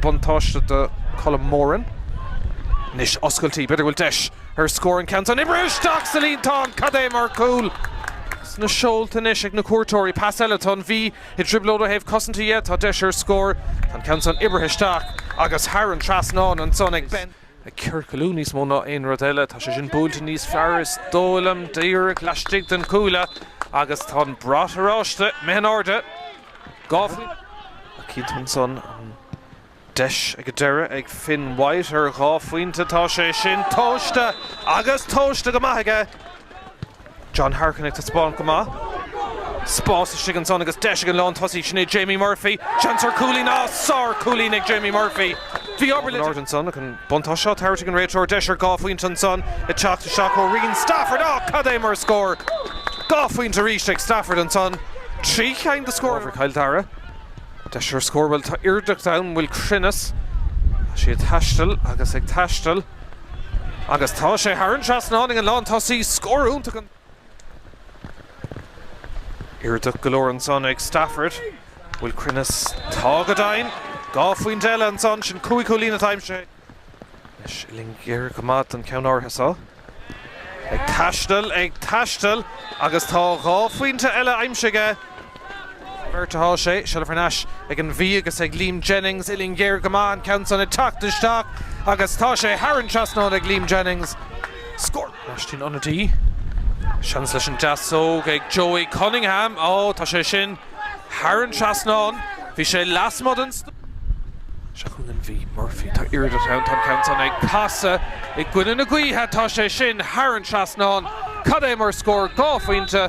Buntáiste de Colm Moran. Nis Oscailtí, beidir bhfuil deis. Her scoring counts on Ibrahim Celine Tán, Craobh mar cool. Na seolta nis ag na cuairtóirí pas eile tán bhí I driblóda héh cosanta iad tá deis ar scór tan counts on Ibrahim agus Haran trasnán an son ag ben. Ag Circalú níos mó ná aon rud eile tá sé sin búlta níos fearras dólam dír leistigh den cúla agus tá brat aráiste mehan áde. Gáfli a cíntan son an deis ag deire ag Finn White ar Buaicphointí tá sé sin tóiste agus tóiste go maithaige. John Harkin ag tá spáin go maith. Spás is sigan son agus deis ag an lán tosí sin Jamie Murphy. Chancellor Cooley ná sár Cooley ag Jamie Murphy. Bhí oberlid Northern son ag an buntá seo táirte an réiteoir deis ar Buaicphointí son I teachta seach ó rion Stafford Craobh mar scór. Buaicphointí ríist ag Stafford an son. Trí cheint de scór for Kildare. Deis ar scór bhfuil tá irdach down bhfuil crinnes. Si taistil agus ag taistil. Agus tá sé Haran trasnán ag an lán tosí scór únta an Irdach galore an son ag Stafford. Bhfuil crinnes tá go dain. Buaicphointí eile an son sin cuaigh lína taim sé. Is iling ggéir go maith an ceann ártha ag taistil agus tá Buaicphointí eile aimsige. Berta há sé, Cill Farnash ag an bhí agus ag Liam Jennings iling ggéir go maith an counts on a tactaisteach agus tá sé Haran trasnán ag Liam Jennings. Scór Naistín Onadí. Seans leis an deasóg ag Joey Cunningham. Tá sé sin Haran trasnán. Bhí sé lasmod an Seachún an bhí Murphy tá irdach ann tá counts on ag casa ag gcuine na gaotha tá sé sin Haran trasnán. Craobh mar scór Buaicphointí